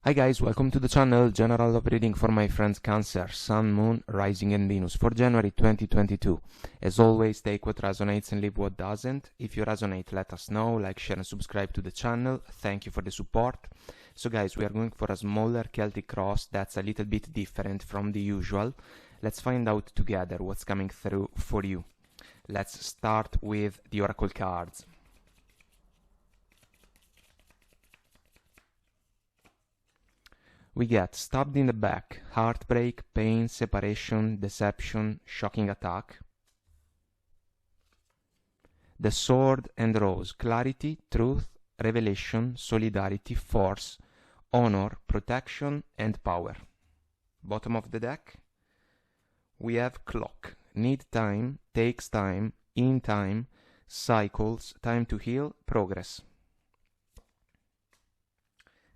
Hi guys, welcome to the channel. General love reading for my friends Cancer, Sun, Moon, Rising and Venus for January 2022. As always, take what resonates and leave what doesn't. If you resonate, let us know, like, share and subscribe to the channel. Thank you for the support. So guys, we are going for a smaller Celtic cross that's a little bit different from the usual. Let's find out together what's coming through for you. Let's start with the oracle cards. We get stabbed in the back, heartbreak, pain, separation, deception, shocking attack. The sword and rose, clarity, truth, revelation, solidarity, force, honor, protection, and power. Bottom of the deck, we have clock, need time, takes time, in time, cycles, time to heal, progress.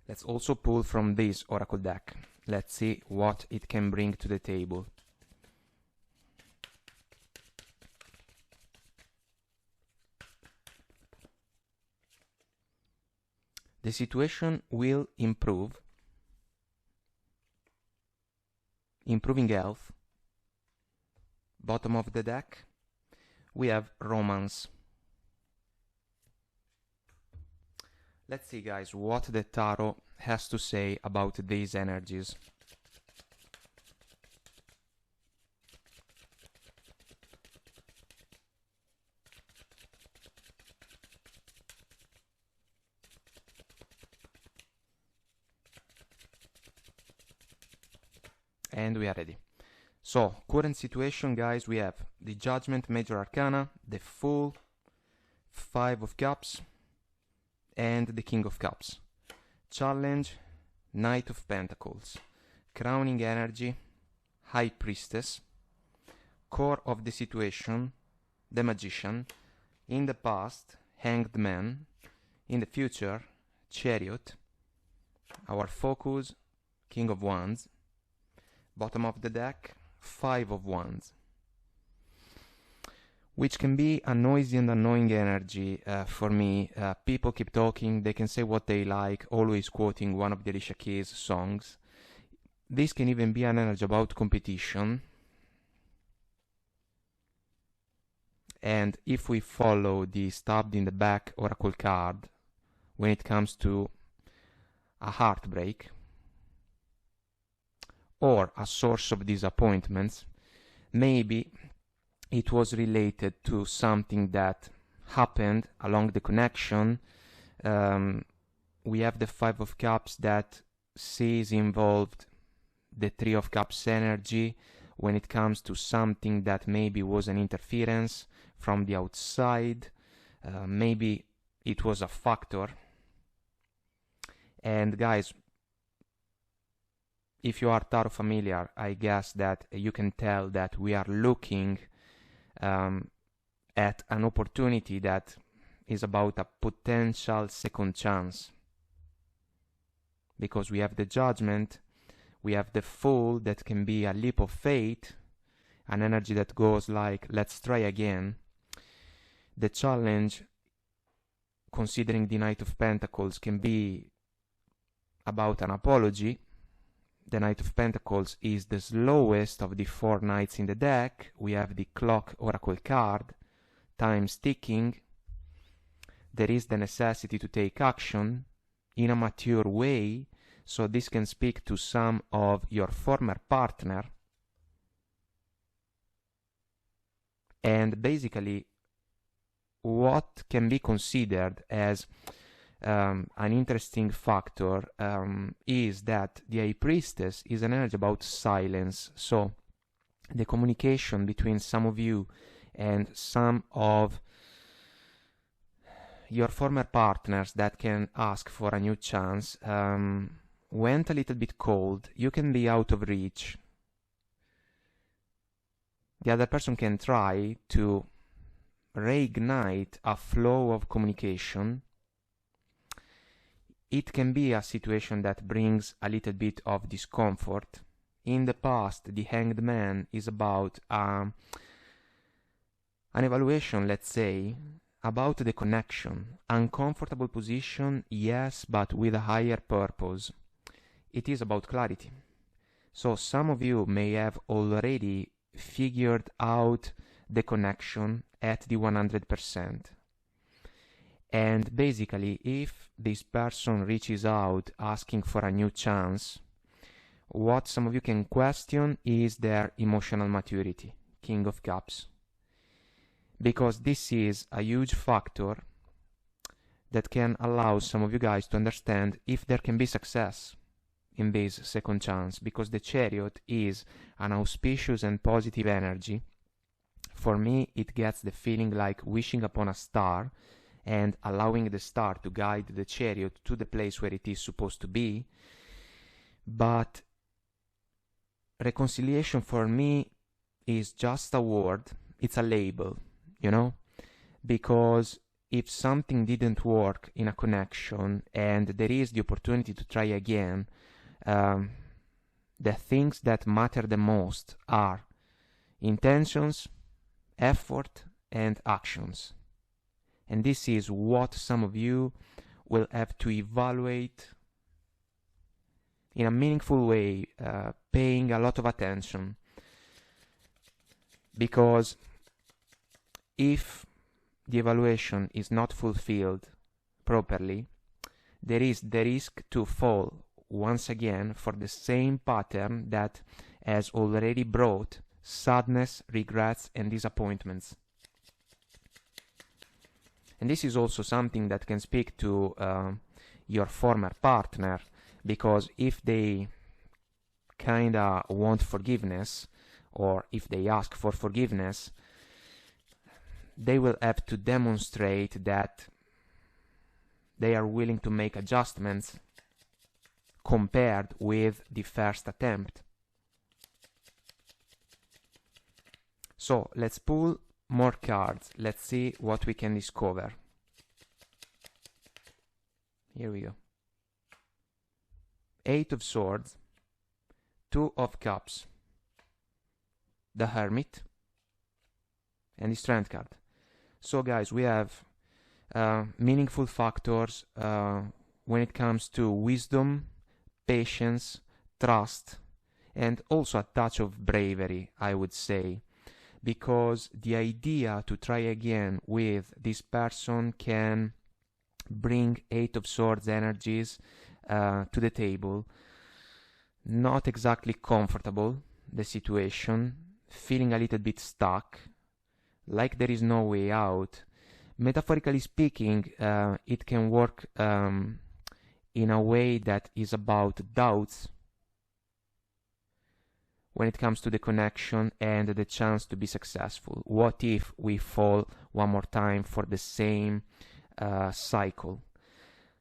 Let's also pull from this oracle deck. Let's see what it can bring to the table. The situation will improve. Improving health. Bottom of the deck, we have romance. Let's see, guys, what the tarot has to say about these energies. And we are ready. So, current situation, guys, we have the Judgment, Major Arcana, the Fool, Five of Cups, and the King of Cups. Challenge, Knight of Pentacles. Crowning energy, High Priestess. Core of the situation, the Magician. In the past, Hanged Man. In the future, Chariot. Our focus, King of Wands. Bottom of the deck, Five of Wands, which can be a noisy and annoying energy for me. People keep talking, they can say what they like, always quoting one of the Alicia Keys songs. This can even be an energy about competition. And if we follow the stabbed in the back oracle card, when it comes to a heartbreak or a source of disappointments, maybe it was related to something that happened along the connection. We have the Five of Cups that sees involved the Three of Cups energy when it comes to something that maybe was an interference from the outside. Maybe it was a factor. And guys, if you are tarot familiar, I guess that you can tell that we are looking at an opportunity that is about a potential second chance. Because we have the Judgment, we have the Fool that can be a leap of faith, an energy that goes like, let's try again. The Challenge, considering the Knight of Pentacles, can be about an apology. The Knight of Pentacles is the slowest of the four knights in the deck. We have the Clock oracle card, time's ticking. There is the necessity to take action in a mature way, so this can speak to some of your former partner. And basically, what can be considered as an interesting factor is that the High Priestess is an energy about silence. So the communication between some of you and some of your former partners that can ask for a new chance went a little bit cold. You can be out of reach. The other person can try to reignite a flow of communication. It can be a situation that brings a little bit of discomfort. In the past, the Hanged Man is about an evaluation, let's say, about the connection. Uncomfortable position, yes, but with a higher purpose. it is about clarity. So some of you may have already figured out the connection at the 100%. And basically, if this person reaches out asking for a new chance, what some of you can question is their emotional maturity, King of Cups. Because this is a huge factor that can allow some of you guys to understand if there can be success in this second chance, because the Chariot is an auspicious and positive energy. For me, it gets the feeling like wishing upon a star and allowing the star to guide the Chariot to the place where it is supposed to be. But reconciliation for me is just a word, it's a label, you know, because if something didn't work in a connection and there is the opportunity to try again, the things that matter the most are intentions, effort, and actions. And this is what some of you will have to evaluate in a meaningful way, paying a lot of attention. Because if the evaluation is not fulfilled properly, there is the risk to fall once again for the same pattern that has already brought sadness, regrets, and disappointments. And this is also something that can speak to your former partner, because if they kinda want forgiveness, or if they ask for forgiveness, they will have to demonstrate that they are willing to make adjustments compared with the first attempt. So let's pull more cards. Let's see what we can discover. Here we go. 8 of Swords, 2 of Cups, the Hermit, and the Strength card. So guys, we have meaningful factors when it comes to wisdom, patience, trust, and also a touch of bravery, I would say, because the idea to try again with this person can bring 8 of Swords energies to the table. Not exactly comfortable, the situation, feeling a little bit stuck, like there is no way out. Metaphorically speaking, it can work in a way that is about doubts when it comes to the connection and the chance to be successful. What if we fall one more time for the same cycle?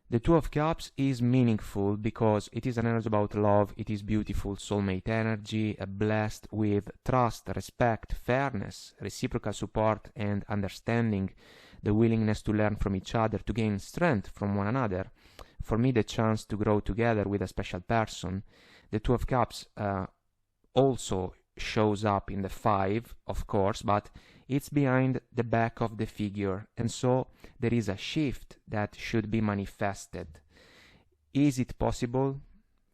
The 2 of Cups is meaningful because it is an energy about love, it is beautiful, soulmate energy, blessed with trust, respect, fairness, reciprocal support and understanding, the willingness to learn from each other, to gain strength from one another. For me, the chance to grow together with a special person. The 2 of Cups also shows up in the 5, of course, but it's behind the back of the figure, and so there is a shift that should be manifested. Is it possible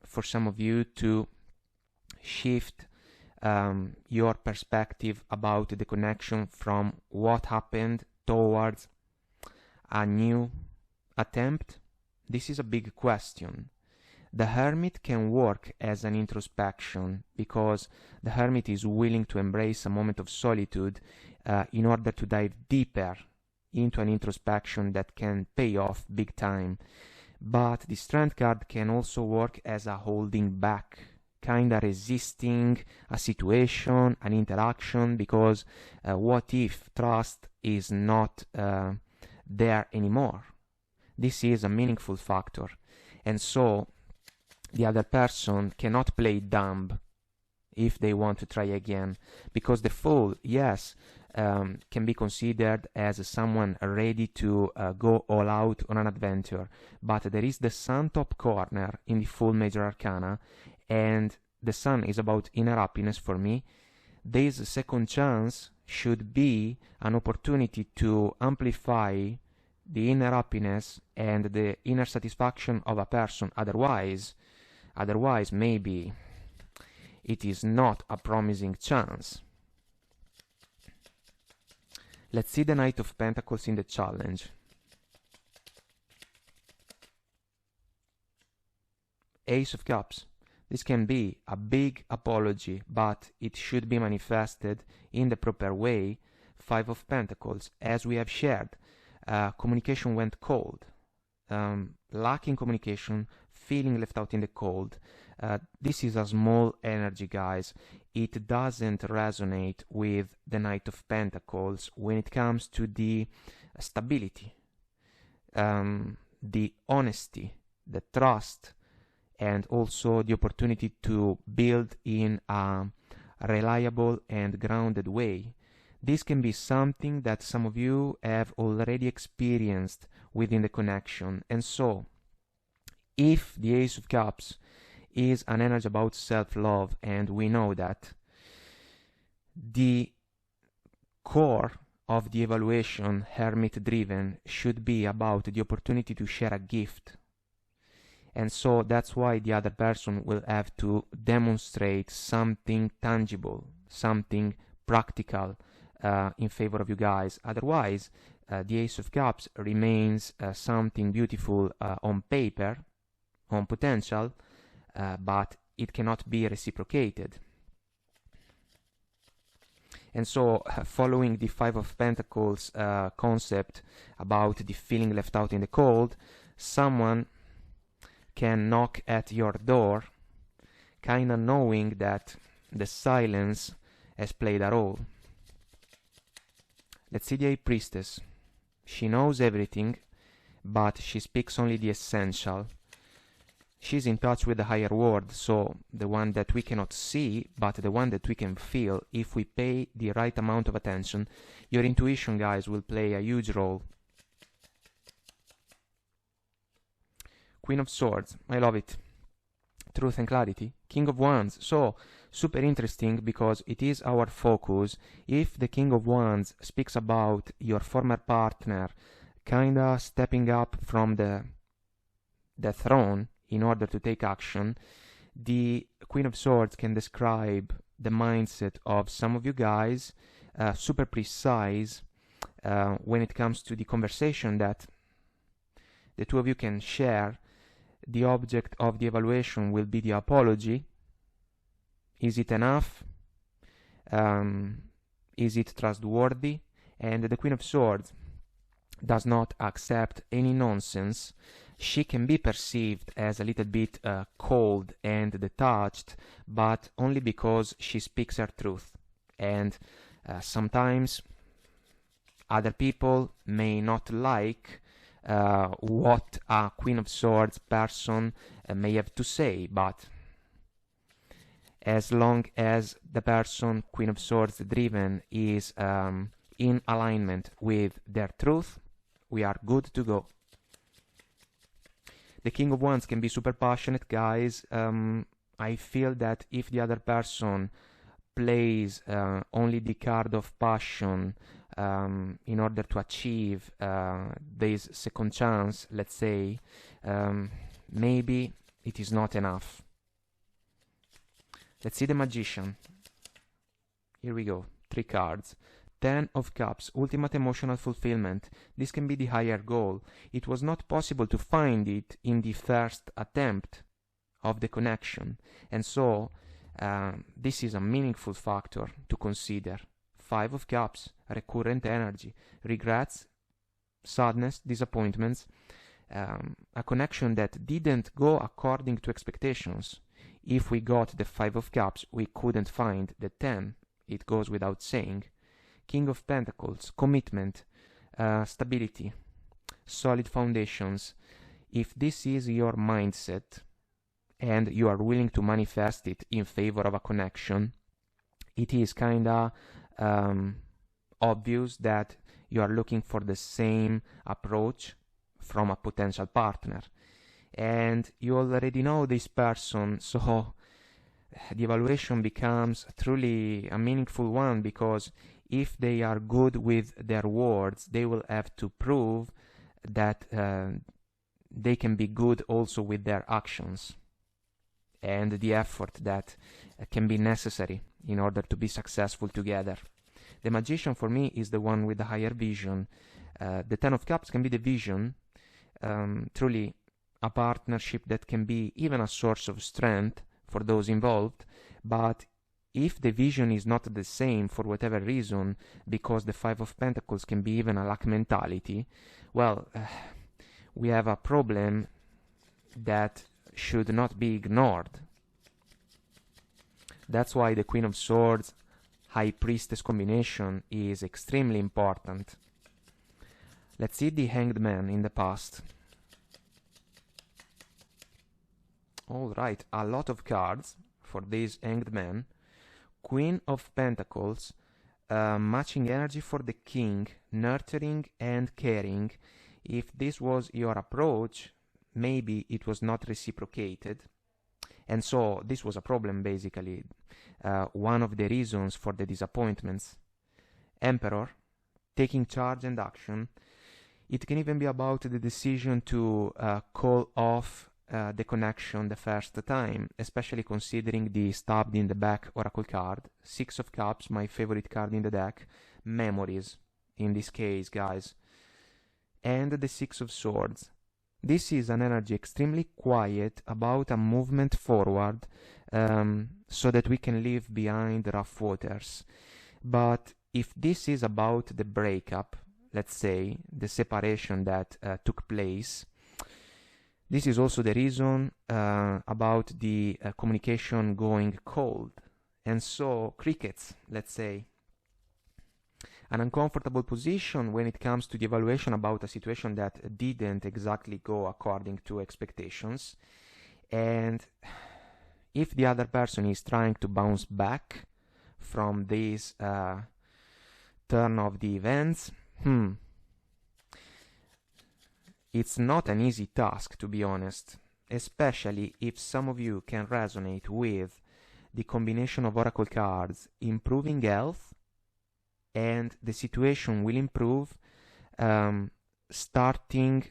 for some of you to shift your perspective about the connection from what happened towards a new attempt? This is a big question. The Hermit can work as an introspection because the Hermit is willing to embrace a moment of solitude in order to dive deeper into an introspection that can pay off big time. But the Strength card can also work as a holding back, kinda resisting a situation, an interaction, because what if trust is not there anymore? This is a meaningful factor, and so the other person cannot play dumb if they want to try again, because the Fool, yes, can be considered as someone ready to go all out on an adventure, but there is the Sun top corner in the Fool Major Arcana, and the Sun is about inner happiness for me. This second chance should be an opportunity to amplify the inner happiness and the inner satisfaction of a person. Otherwise, Otherwise, maybe it is not a promising chance. Let's see the Knight of Pentacles in the challenge. Ace of Cups. This can be a big apology, but it should be manifested in the proper way. Five of Pentacles. As we have shared, communication went cold. Lacking communication, feeling left out in the cold. This is a small energy, guys. It doesn't resonate with the Knight of Pentacles when it comes to the stability, the honesty, the trust, and also the opportunity to build in a reliable and grounded way. This can be something that some of you have already experienced within the connection. And so, if the Ace of Cups is an energy about self-love, and we know that the core of the evaluation, Hermit-driven, should be about the opportunity to share a gift. And so that's why the other person will have to demonstrate something tangible, something practical in favor of you guys. Otherwise, the Ace of Cups remains something beautiful on paper, on potential, but it cannot be reciprocated. And so, following the Five of Pentacles concept about the feeling left out in the cold, someone can knock at your door, kinda knowing that the silence has played a role. Let's see the High Priestess. She knows everything, but she speaks only the essential. She's in touch with the higher world, so the one that we cannot see, but the one that we can feel if we pay the right amount of attention. Your intuition, guys, will play a huge role. Queen of Swords, I love it. Truth and clarity. King of Wands, so super interesting because it is our focus. If the King of Wands speaks about your former partner kinda stepping up from the throne in order to take action, the Queen of Swords can describe the mindset of some of you guys, super precise when it comes to the conversation that the two of you can share. The object of the evaluation will be the apology. Is it enough? Is it trustworthy? And the Queen of Swords does not accept any nonsense. She can be perceived as a little bit cold and detached, but only because she speaks her truth. And sometimes other people may not like what a Queen of Swords person may have to say, but as long as the person Queen of Swords driven is in alignment with their truth, we are good to go. The King of Wands can be super passionate, guys. I feel that if the other person plays only the card of passion in order to achieve this second chance, let's say, maybe it is not enough. Let's see the Magician. Here we go, 3 cards. 10 of Cups, ultimate emotional fulfillment. This can be the higher goal. It was not possible to find it in the first attempt of the connection, and so this is a meaningful factor to consider. 5 of Cups, recurrent energy, regrets, sadness, disappointments, a connection that didn't go according to expectations. If we got the 5 of Cups, we couldn't find the 10. It goes without saying. King of Pentacles, commitment, stability, solid foundations. If this is your mindset and you are willing to manifest it in favor of a connection, it is kinda obvious that you are looking for the same approach from a potential partner. And you already know this person, so the evaluation becomes truly a meaningful one, because if they are good with their words, they will have to prove that they can be good also with their actions. and the effort that can be necessary in order to be successful together. The magician for me is the one with the higher vision. The Ten of Cups can be the vision, truly a partnership that can be even a source of strength for those involved, but if the vision is not the same for whatever reason, because the Five of Pentacles can be even a lack mentality, well, we have a problem that should not be ignored. That's why the Queen of Swords, High Priestess combination is extremely important. Let's see the Hanged Man in the past. Alright, a lot of cards for this Hanged Man. Queen of Pentacles, matching energy for the King, nurturing and caring. If this was your approach, maybe it was not reciprocated. And so this was a problem, basically. One of the reasons for the disappointments. Emperor, taking charge and action. It can even be about the decision to call off the connection the first time, especially considering the stabbed in the back oracle card. Six of Cups, my favorite card in the deck. Memories, in this case, guys. And the Six of Swords. This is an energy extremely quiet about a movement forward, so that we can leave behind rough waters. But if this is about the breakup, let's say, the separation that took place, this is also the reason about the communication going cold. And so, crickets, let's say. An uncomfortable position when it comes to the evaluation about a situation that didn't exactly go according to expectations. And if the other person is trying to bounce back from this turn of the events, it's not an easy task, to be honest, especially if some of you can resonate with the combination of oracle cards improving health, and the situation will improve starting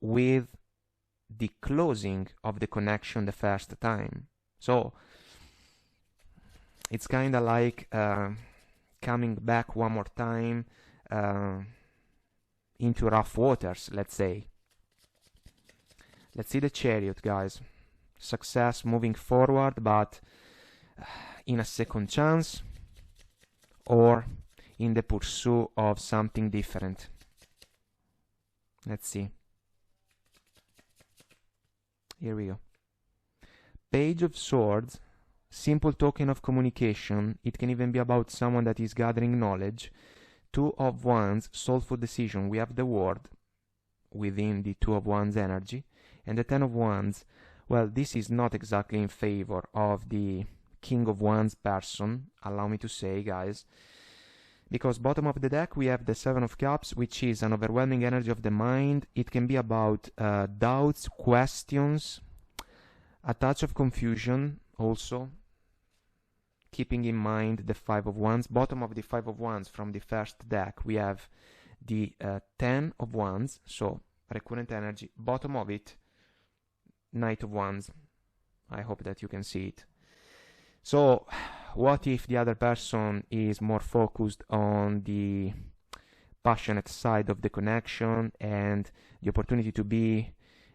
with the closing of the connection the first time. So it's kind of like coming back one more time into rough waters, let's say. Let's see the Chariot, guys. Success moving forward, but in a second chance, or in the pursuit of something different. Let's see. Here we go. Page of Swords, simple token of communication. It can even be about someone that is gathering knowledge. Two of Wands, soulful decision. We have the Word within the Two of Wands energy. And the Ten of Wands, well, this is not exactly in favor of the King of Wands person, allow me to say, guys, because bottom of the deck we have the Seven of Cups, which is an overwhelming energy of the mind. It can be about doubts, questions, a touch of confusion also, keeping in mind the Five of Wands. Bottom of the Five of Wands from the first deck we have the Ten of Wands, so recurrent energy. Bottom of it, Knight of Wands. I hope that you can see it. So, what if the other person is more focused on the passionate side of the connection, and the opportunity to be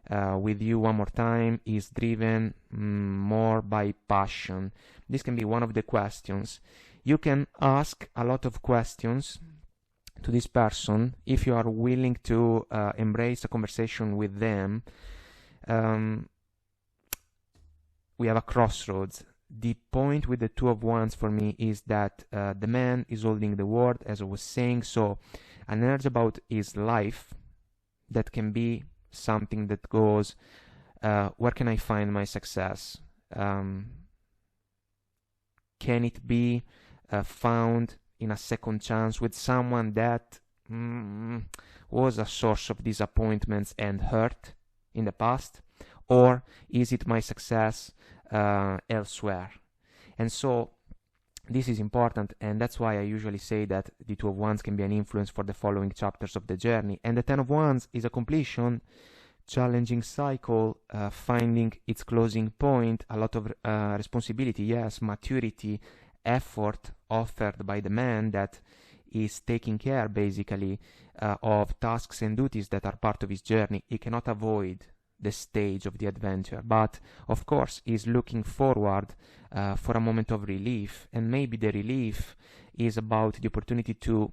with you one more time is driven more by passion? This can be one of the questions. You can ask a lot of questions to this person if you are willing to embrace a conversation with them. We have a crossroads. The point with the Two of Wands for me is that the man is holding the word, as I was saying, so an energy about his life that can be something that goes, where can I find my success? Can it be found in a second chance with someone that was a source of disappointments and hurt in the past? Or is it my success elsewhere? And so this is important, and that's why I usually say that the Two of Wands can be an influence for the following chapters of the journey. And the Ten of Wands is a completion, challenging cycle, finding its closing point, a lot of responsibility, yes, maturity, effort offered by the man that is taking care basically of tasks and duties that are part of his journey. He cannot avoid the stage of the adventure, but of course he's looking forward for a moment of relief, and maybe the relief is about the opportunity to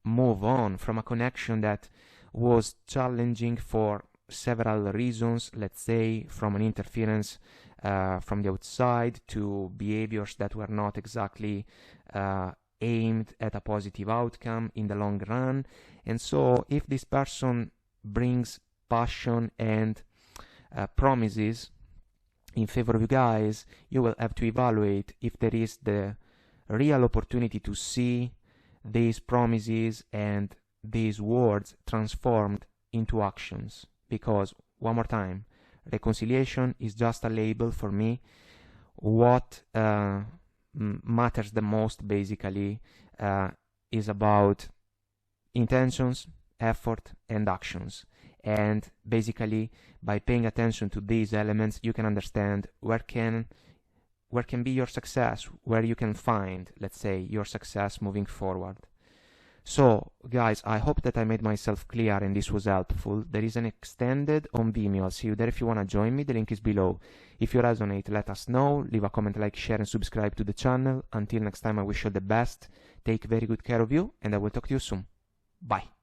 move on from a connection that was challenging for several reasons, let's say from an interference from the outside to behaviors that were not exactly aimed at a positive outcome in the long run. And so if this person brings passion and promises in favor of you guys, you will have to evaluate if there is the real opportunity to see these promises and these words transformed into actions. Because, one more time, reconciliation is just a label for me. What matters the most basically is about intentions, effort, and actions. And basically by paying attention to these elements, you can understand where can be your success, where you can find, let's say, your success moving forward. So guys, I hope that I made myself clear and this was helpful. There is an extended on Vimeo. I'll see you there if you want to join me. The link is below. If you resonate, let us know. Leave a comment, like, share, and subscribe to the channel. Until next time, I wish you the best. Take very good care of you, and I will talk to you soon. Bye.